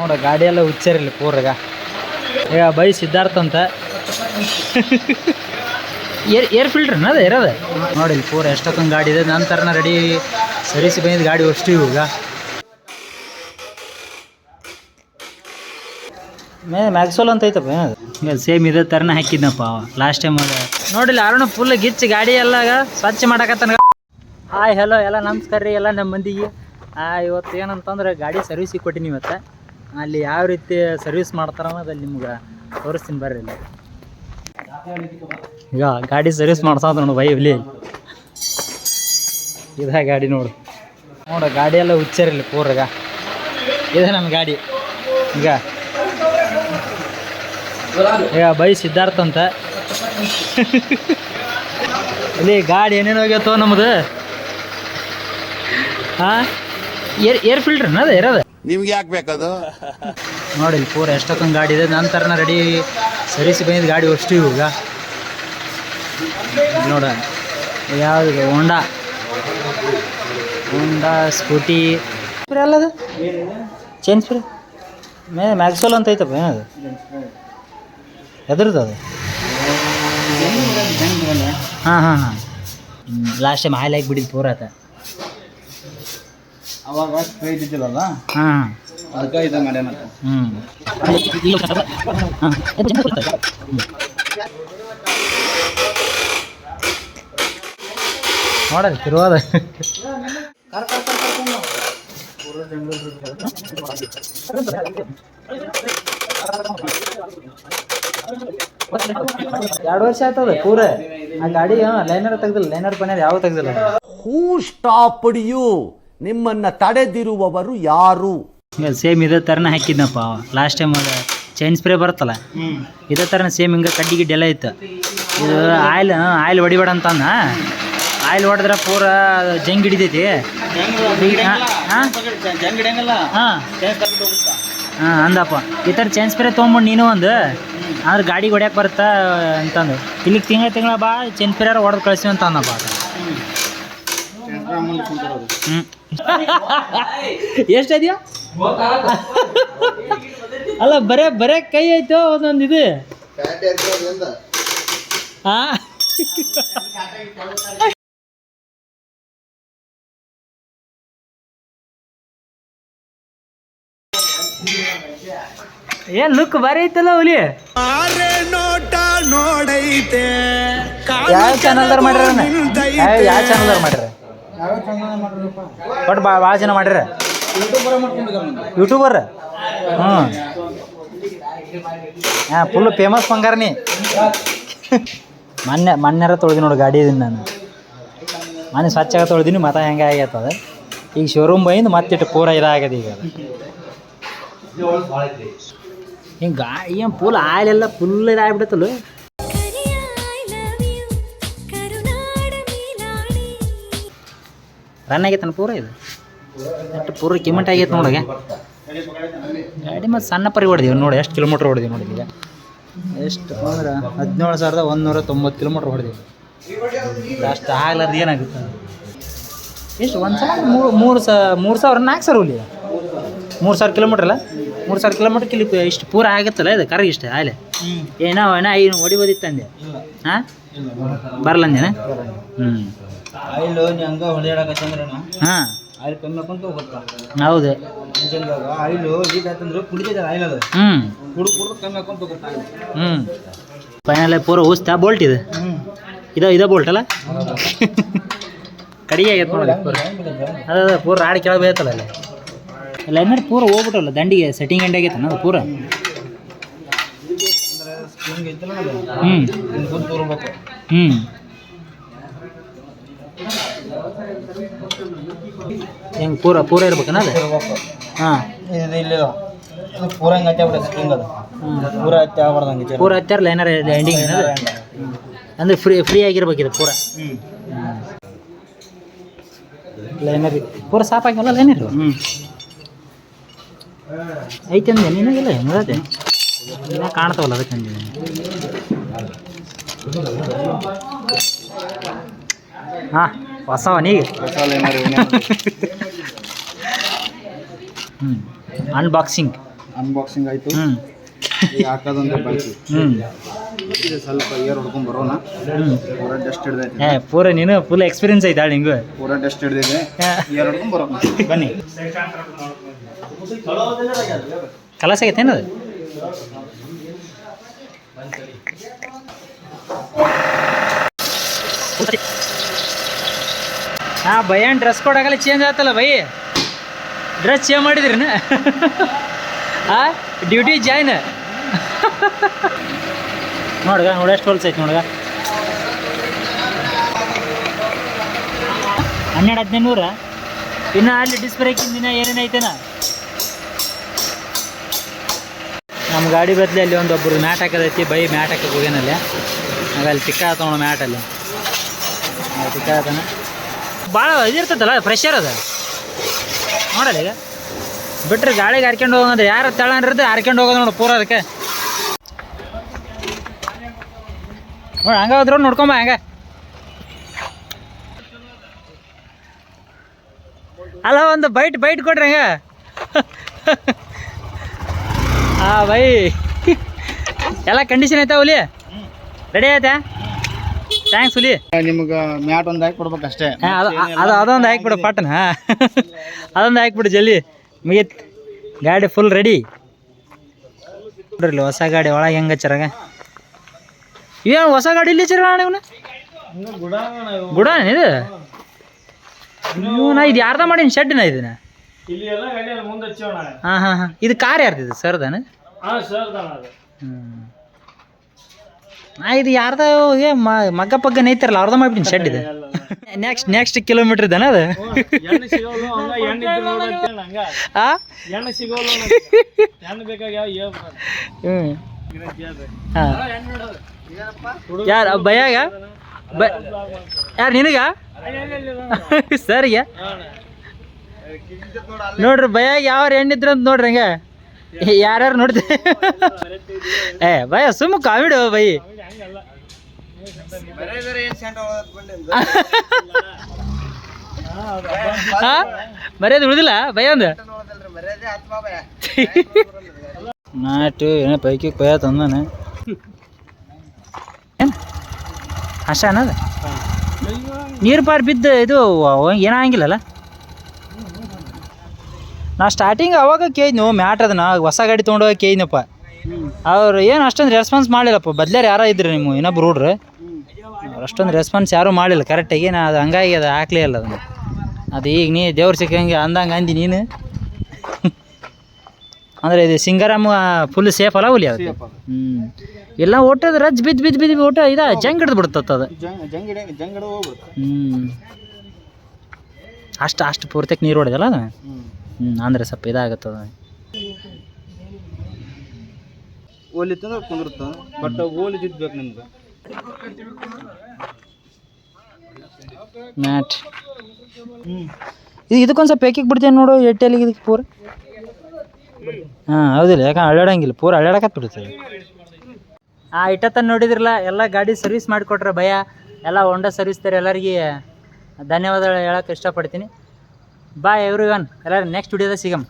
ನೋಡ ಗಾಡಿ ಎಲ್ಲ ಹುಚ್ಚಾರಿಲ್ಲ ಪೂರಾಗ. ಈಗ ಬೈ ಸಿದ್ಧಾರ್ಥ ಅಂತ ಏರ್ ಫಿಲ್ಟ್ರನ್ನ ಅದ ಇರೋದು ನೋಡಿ. ಇಲ್ಲಿ ಪೂರ ಎಷ್ಟೊತ್ತೊಂದು ಗಾಡಿ ಇದೆ. ನಂತರ ರೆಡಿ ಸರ್ವಿಸ್ ಬಂದಿದ್ದು ಗಾಡಿ ಅಷ್ಟು ಇವಾಗ ಮ್ಯಾಕ್ಸೋಲ್ ಅಂತ ಐತಪ್ಪ. ಈಗ ಸೇಮ್ ಇದೇ ಥರನೇ ಹಾಕಿದ್ನಪ್ಪ ಅವ ಲಾಸ್ಟ್ ಟೈಮ್. ನೋಡಿಲ್ಲ ಅರುಣ ಫುಲ್ ಗಿಚ್ಚಿ ಗಾಡಿ ಎಲ್ಲ ಸ್ವಚ್ಛ ಮಾಡಕತ್ತಾನ. ಹಾಯ್ ಹಲೋ ಎಲ್ಲ ನಮಸ್ಕಾರ ರೀ ಎಲ್ಲ ನಮ್ಮ ಮಂದಿಗೆ. ಇವತ್ತು ಏನಂತಂದ್ರೆ ಗಾಡಿ ಸರ್ವಿಸಿಗೆ ಕೊಟ್ಟಿನಿ. ಇವತ್ತು ಅಲ್ಲಿ ಯಾವ ರೀತಿ ಸರ್ವಿಸ್ ಮಾಡ್ತಾರ ಅನ್ನೋದಲ್ಲಿ ನಿಮ್ಗೆ ತೋರಿಸ್ತೀನಿ ಬರ್ರಿ. ಇಲ್ಲಿ ಈಗ ಗಾಡಿ ಸರ್ವಿಸ್ ಮಾಡ್ಸೋದು ನೋಡು ಬೈ ಇಲ್ಲಿ. ಇದ ಗಾಡಿ ನೋಡು ಗಾಡಿ ಎಲ್ಲ ಹುಚ್ಚಾರಿಲ್ಲ ಪೂರಾಗ. ಇದೆ ನನ್ನ ಗಾಡಿ. ಈಗ ಬೈ ಸಿದ್ಧಾರ್ಥ ಅಂತ ಇಲ್ಲಿ ಗಾಡಿ ಏನೇನು ಹೋಗ್ಯತ್ತೋ ನಮ್ಮದು. ಏರ್ ಫಿಲ್ಟ್ರನ್ನ ಅದ ಇರೋದು ನಿಮ್ಗೆ ಯಾಕೆ ಬೇಕದು ನೋಡಿ. ಇಲ್ಲಿ ಪೂರ ಎಷ್ಟೊತ್ತೊಂದು ಗಾಡಿ ಇದೆ. ನಂತರ ರೆಡಿ ಸರ್ವಿಸ್ ಬಂದಿದ್ದು ಗಾಡಿ ಅಷ್ಟು ಇವಾಗ ನೋಡ. ಯಾವುದು ಹೋಂಡಾ ಸ್ಕೂಟಿ ಅಲ್ಲದು ಚೇಂಜ್ ಫ್ರೀ ಮ್ಯಾಕ್ಸೋಲ್ ಅಂತ ಐತಪ್ಪ. ಏನದು ಎದ್ರದ್ದು ಅದು? ಹಾಂ ಲಾಸ್ಟ್ ಟೈಮ್ ಆಯ್ಲ್ ಹಾಕಿ ಪೂರ ಆತ ಅವಾಗ ಇದ್ದಿದ್ದಿಲ್ಲಲ್ಲ. ಹಾಂ ಅದಕ್ಕೆ ಇದು ಮಾಡ್ಯಾನ. ನೋಡಲ್ಲ ತಿರುವಾದ. ಎರಡು ವರ್ಷ ಆಯ್ತದ ಪೂರ ಆ ಗಾಡಿ. ಲೈನರ್ ತೆಗ್ದಿಲ್ಲ, ಲೈನರ್ ಪನ್ಯಾರ ಯಾವ ತೆಗ್ದಿಲ್ಲ. ಹೂ ಸ್ಟಾಪ್ಡ್ ಯು, ನಿಮ್ಮನ್ನ ತಡೆದಿರುವವರು ಯಾರು? ಸೇಮ್ ಇದೇ ಥರನೇ ಹಾಕಿದ್ನಪ್ಪ ಅವ ಲಾಸ್ಟ್ ಟೈಮ್. ಚೈನ್ ಸ್ಪ್ರೇ ಬರುತ್ತಲ್ಲ ಇದೇ ಥರನೇ ಸೇಮ್ ಹಿಂಗೆ ಕಡ್ಡಿ ಗಿಡ್ಡಿ ಎಲ್ಲ ಇತ್ತು. ಇದು ಆಯಿಲ್ ಹೊಡಿಬೇಡ ಅಂತಂದ. ಆಯಿಲ್ ಹೊಡೆದ್ರೆ ಪೂರ ಜಂಗ್ ಹಿಡಿತೈತಿ. ಹಾಂ ಅಂದಪ್ಪ ಈ ಥರ ಚೈನ್ ಸ್ಪ್ರೇ ತೊಗೊಂಬಿಟ್ಟು ನೀನು ಒಂದು ಅಂದ್ರೆ ಗಾಡಿಗೆ ಹೊಡ್ಯಕ್ಕೆ ಬರುತ್ತಾ ಅಂತಂದು. ಇಲ್ಲಿಗೆ ತಿಂಗಳ ಬಾ ಚೈನ್ ಸ್ಪ್ರೇ ಹೊಡೆದು ಕಳಿಸ್ತೀವಿ ಅಂತ ಅಂದಪ್ಪ. ಎಷ್ಟಿದೆಯಾ ಅಲ್ಲ ಬರೇ ಕೈ ಆಯ್ತು ಒಂದೊಂದು ಇದು. ಹಾಂ ಏನ್ ಲುಕ್ ಬಾರಿ ಐತಲ್ಲ ಹುಲಿ. ಯಾವ ಚಾನಲ್ದಾರ ಮಾಡ್ಯಾರ? ಯಾವ ಚಾನಲ್ದಾರ ಮಾಡ್ಯಾರ? ಬಟ್ ಭಾಳ ಜನ ಮಾಡ್ಯಾರ ಯೂಟ್ಯೂಬರ್. ಹಾಂ ಫುಲ್ ಫೇಮಸ್ ಬಂಗಾರ ನೀ. ಮೊನ್ನೆರ ತೊಳ್ದಿ ನೋಡಿ ಗಾಡಿ ಇದೀನಿ ನಾನು. ಮೊನ್ನೆ ಸ್ವಚ್ಛಾಗ ತೊಳ್ದೀನಿ. ಮತ್ತೆ ಹೆಂಗೆ ಆಗೈತದ ಈಗ ಶೋರೂಮ್ ಬೈಂದು ಮತ್ತಿಟ್ಟು ಪೂರ ಇದಾಗ್ಯದ. ಈಗ ಹಿಂಗೆ ಗಾಡಿ ಏನು ಫುಲ್ ಆಯಿಲೆಲ್ಲ ಫುಲ್ ಇದಾಗ್ಬಿಡತ್ತಲ್ಲ. ರನ್ ಆಗೈತನ ಪೂರ. ಇದು ಅಷ್ಟು ಪೂರ ಕಿಮೆಂಟ್ ಆಗೈತೆ ನೋಡಗೆ ಗಾಡಿ. ಮತ್ತು ಸಣ್ಣ ಪರಿ ಹೊಡೆದೀವಿ ನೋಡಿ. ಎಷ್ಟು ಕಿಲೋಮೀಟ್ರ್ ಹೊಡೆದೀವಿ ನೋಡಿ. ಈಗ ಎಷ್ಟು ಅಂದ್ರೆ 17,190 ಕಿಲೋಮೀಟ್ರ್ ಹೊಡೆದೀವಿ. ಅಷ್ಟು ಆಗ್ಲಾರ್ದು ಏನಾಗುತ್ತೆ ಎಷ್ಟು ಒಂದು ಸಲ 3,000 4,000 ಹುಲಿ. 3,000 ಕಿಲೋಮೀಟ್ರ್ ಅಲ್ಲ, 3,000 ಕಿಲೋಮೀಟ್ರ್ ಇಲ್ಲಿ ಇಷ್ಟು ಪೂರ ಆಗತ್ತಲ್ಲ. ಇದು ಕರೆ ಇಷ್ಟೇ ಆಯ್ಲೆ ಏನೋ ಏನು ಹೊಡಿಬೋದಿತ್ತು ಅಂದೆ. ಹಾಂ ಬರಲ್ಲ ಅಂದೇನ. ಆಯಿಲ್ ಹಂಗೆ ಹೊಡೆಯಾಡಕತ್ತಂದ್ರೆ ಹಾಂ ಆಯಿಲ್ ಕಮ್ಮಿ ಹಾಕೊಂತ ಹೋಗುತ್ತಾ. ಹೌದು ಇಂಜನ್ದಾಗ ಆಯಿಲ್ ಲೀಕ್ ಆಯ್ತಂದ್ರೆ ಕುಡಿತೈತೆ ಆಯಿಲ್. ಅದು ಕುಡಿದು ಕಮ್ಮಿ ಹಾಕೊಂತ ಹೋಗುತ್ತಾ. ಫೈನಲ್ ಪೂರ ಊಸ್ತಾ ಬೋಲ್ಟ್ ಇದು. ಇದ ಬೋಲ್ಟ್ ಅಲ್ಲ ಕಡಿಗೆ ಆಗೈತೆ ನೋಡಿ. ಅದ ಪೂರ ರಾಡಿ ಕೆಳಗೆ ಬೇಯ್ತಲ್ಲ ಅಲ್ಲಿ. ಲೈನರ್ ಪೂರ ಹೋಗ್ಬಿಟ್ಟಲ್ಲ ದಂಡಿಗೆ ಸೆಟ್ಟಿಂಗ್ ಎಂಡ್ ಆಗೈತೆ ಅದು ಪೂರ. ಹೆಂಗೆ ಪೂರ ಇರ್ಬೇಕನ ಅದು. ಹಾಂ ಇಲ್ಲಿ ಪೂರ ಹಿಂಗೆ ಹತ್ತಿ ಸ್ಪ್ರಿಂಗ್. ಅದು ಪೂರ ಹತ್ತಿ ಆಗ್ಬಾರ್ದಂಗೆ. ಪೂರ ಹತ್ತಾರ ಲೈನರ್ ಎಂಡಿಂಗ್ ಅಂದರೆ ಫ್ರೀ ಆಗಿರ್ಬೇಕಿದೆ ಪೂರ. ಲೈನರ್ ಪೂರ ಸಾಪ್ ಆಗಿಲ್ಲ ಲೈನರ್. ಐತೆ ಅಂದೆ ನಿನಗೆಲ್ಲ ಹೆಂಗದೆ ಇನ್ನೂ ಕಾಣ್ತಾವಲ್ಲ ಅದಕ್ಕೆ ಅಂದಿದ್ದೀನಿ. ಹಾಂ ಹೊಸವ ನೀಗೆ ಅನ್ಬಾಕ್ಸಿಂಗ್ ಅನ್ಬಾಕ್ಸಿಂಗ್ ಆಯ್ತು. ಹ್ಞೂ ಈಗ ಹಾಕೋದೊಂದು ಬಾಕಿ. ಹ್ಞೂ ಇದು ಸ್ವಲ್ಪ ಏರ್ ಹೊಡ್ಕೊಂಡ್ ಬರೋಣ. ಪೂರ ಡಸ್ಟ್ ಹಿಡ್ದೈತೆ. ಪೂರ ನೀನು ಫುಲ್ ಎಕ್ಸ್ಪೀರಿಯನ್ಸ್ ಐತಾ ನಿಂಗೆ. ಪೂರ ಡಸ್ಟ್ ಹಿಡ್ದಿದೆ. ಏರ್ ಹೊಡ್ಕೊಂಡ್ ಬರೋಣ ಬನ್ನಿ. ಕಲಸ ಆಗೈತೇನದು? ಹಾಂ ಭಯನ್ ಡ್ರೆಸ್ ಕೋಡ್ ಆಗಲ್ಲ ಚೇಂಜ್ ಆಯ್ತಲ್ಲ ಬೈ. ಡ್ರೆಸ್ ಚೇಂಜ್ ಮಾಡಿದ್ರಿ ಹಾಂ ಡ್ಯೂಟಿ ಜಾಯ್ನ್ ನೋಡ್ಗ ಎಷ್ಟು ಹೊಲ್ಸ್ ಐತಿ ನೋಡ್ಗ. 1200 ಇನ್ನು ಅಲ್ಲಿ ಡಿಸ್ಬ್ರೇಕಿನ ದಿನ ಏನೇನೈತೇನ. ನಮ್ಮ ಗಾಡಿ ಬದಲಿ ಅಲ್ಲಿ ಒಂದೊಬ್ಬರು ಮ್ಯಾಟ್ ಹಾಕೋದೈತಿ. ಬೈ ಮ್ಯಾಟ್ ಹಾಕಕ್ಕೆ ಹೋಗ್ಯಾನಲ್ಲಿ ಆಗ ಅಲ್ಲಿ ಟಿಕ್ಕ ಆತವಣ ಮ್ಯಾಟಲ್ಲಿ ಟಿಕ್ಕ ಆತಾನ. ಭಾಳ ಇದಿರ್ತೈತಲ್ಲ ಫ್ರೆಶರ್ ಅದ ನೋಡಲ್ಲ. ಈಗ ಬಿಟ್ರೆ ಗಾಳಿಗೆ ಹಾರ್ಕೊಂಡು ಹೋಗಂದ್ರೆ ಯಾರು ತಳಂದ್ರೆ ಹಾರ್ಕೊಂಡು ಹೋಗೋದು ನೋಡು ಪೂರ. ಅದಕ್ಕೆ ನೋಡಿ ಹಂಗೆ ಹೋದ್ರು ನೋಡ್ಕೊಂಬ ಹಂಗೆ. ಅಲ್ಲ ಒಂದು ಬೈಟ್ ಕೊಡ್ರಿ ಹಂಗೆ. ಹಾಂ ಬೈ ಎಲ್ಲ ಕಂಡೀಷನ್ ಐತಾ ಹುಲಿ? ರೆಡಿ ಆಯ್ತಾ? ಥ್ಯಾಂಕ್ಸ್ ಹುಲಿ. ನಿಮ್ಗೆ ಮ್ಯಾಟ್ ಒಂದು ಹಾಕಿ ಕೊಡ್ಬೇಕು ಅಷ್ಟೇ. ಅದೊಂದು ಹಾಕ್ಬಿಡು ಪಾಟನ. ಅದೊಂದು ಹಾಕ್ಬಿಡು ಜಲ್ದಿ ಮುಗೀತು. ಗಾಡಿ ಫುಲ್ ರೆಡಿ ನೋಡ್ರಿ. ಹೊಸ ಗಾಡಿ ಒಳಗೆ ಹೆಂಗೆ ಹಚ್ಚಾರಾಗ. ಏನು ಹೊಸ ಗಾಡಿ ಇಲ್ಲಿ ಹಚ್ಚಾರ ಇವನು? ಗುಡಾನ ಇದು? ನಾ ಇದು ಯಾರ್ದ ಮಾಡೀನಿ ಶೆಡ್ನ ಇದನ್ನ? ಹಾಂ ಹಾಂ ಹಾಂ ಇದು ಕಾರ್ ಯಾರ್ದಿದೆ ಸರ್ದಾನ? ನಾ ಇದು ಯಾರ್ದ ಮಗ್ಗ ಪಗ್ಗ ನೈತಾರಲ್ಲ ಅವ್ರದ ಮಾಡ್ಬಿಟ್ಟಿನಿ ಶೆಡ್ ಇದು. ನೆಕ್ಸ್ಟ್ ಕಿಲೋಮೀಟ್ರ್ ಇದ್ದಾನ ಅದು? ಯಾರು ಭಯಾಗ ಯಾರು ನಿನಗ ಸರಿಗೆ ನೋಡ್ರಿ ಭಯಾಗ ಯಾವ ಹೆಣ್ಣಿದ್ರು ಅಂತ ನೋಡ್ರಿ ಹಂಗೆ ಯಾರ್ಯಾರು ನೋಡ್ತೀವಿ. ಭಯ ಸುಮ್ಮ ಕಾಮಿಡಿ ಬೈ. ಮರ್ಯಾದೆ ಉಳಿದಿಲ್ಲ ಭಯ ಒಂದು ನಾಟು ಏನೋ ಪೈಕಿ ಕೊಯ್ಯ ತಂದಾನೆ ಅಷ್ಟ ಅನ್ನೋದು. ನೀರು ಪಾರು ಬಿದ್ದು ಇದು ಏನಾಗಿಲ್ಲಲ್ಲ. ನಾ ಸ್ಟಾರ್ಟಿಂಗ್ ಅವಾಗ ಕೇಳಿದ್ನು ಮ್ಯಾಟ್ ಅದನ್ನ ಹೊಸ ಗಾಡಿ ತೊಗೊಂಡೋಗಿ ಕೇಳಿದ್ನಪ್ಪ. ಅವ್ರು ಏನು ಅಷ್ಟೊಂದು ರೆಸ್ಪಾನ್ಸ್ ಮಾಡಲಿಲ್ಲಪ್ಪ. ಬದ್ಲಾರ ಯಾರೋ ಇದ್ರಿ ನಿಮ್ಮ ಇನ್ನೊಬ್ರು ಹುಡ್ರು ಅವ್ರು ಅಷ್ಟೊಂದು ರೆಸ್ಪಾನ್ಸ್ ಯಾರೂ ಮಾಡಲಿಲ್ಲ ಕರೆಕ್ಟಾಗಿ. ನಾ ಅದು ಹಂಗಾಗಿ ಅದು ಹಾಕ್ಲೇ ಇಲ್ಲ ಅದನ್ನು. ಅದು ಈಗ ನೀ ದೇವ್ರು ಸಿಕ್ಕಂಗೆ ಅಂದಂಗೆ ಅಂದಿ ನೀನು. ಅಂದರೆ ಇದು ಸಿಂಗಾರಾಮ ಫುಲ್ ಸೇಫ್ ಅಲ್ಲ ಹುಲಿ ಅದು? ಎಲ್ಲ ಓಟದ ರಜ್ ಬಿದ್ದು ಓಟ ಇದು ಜಂಗ್ ಹಿಡ್ದು ಬಿಡ್ತತ್ತ ಅದು. ಅಷ್ಟು ಪೂರ್ತಿಗೆ ನೀರು ಹೊಡೆದಲ್ಲ ಅದು. ಅಂದರೆ ಸ್ವಲ್ಪ ಇದಾಗತ್ತದ. ಓಲಿತ್ತಂದ್ರೆ ಕುಂದಿರುತ್ತೆ ಬಟ್ ಓಲಿದ್ಬೇಕು ನಿಮ್ಗೆ. ಮ್ಯಾಟ್ ಇದಕ್ಕೊಂದು ಸ್ವಲ್ಪ ಪೇಕಿಗೆ ಬಿಡ್ತೇನೆ ನೋಡು ಎಟ್ಟೆಲ್ಲಿಗೆ ಇದಕ್ಕೆ ಪೂರ. ಹಾಂ ಹೌದಿಲ್ಲ, ಯಾಕಂದ್ರೆ ಅಳ್ಳಾಡಂಗಿಲ್ಲ ಪೂರ ಅಳ್ಳಾಡಕತ್ ಬಿಡ್ತದೆ. ಇಟ್ಟತ್ತನ್ನು ನೋಡಿದ್ರಲ್ಲ ಎಲ್ಲ ಗಾಡಿ ಸರ್ವಿಸ್ ಮಾಡಿಕೊಟ್ರೆ ಭಯ ಎಲ್ಲ ಹೊಂಡ ಸರ್ವಿಸ್ತಾರೆ. ಎಲ್ಲರಿಗೆ ಧನ್ಯವಾದಗಳು ಹೇಳೋಕೆ ಇಷ್ಟಪಡ್ತೀನಿ. ಬಾಯ್ ಎವ್ರಿ ಒನ್. ಎಲ್ಲರೂ ನೆಕ್ಸ್ಟ್ ವಿಡಿಯೋದಾಗ ಸಿಗಮ್.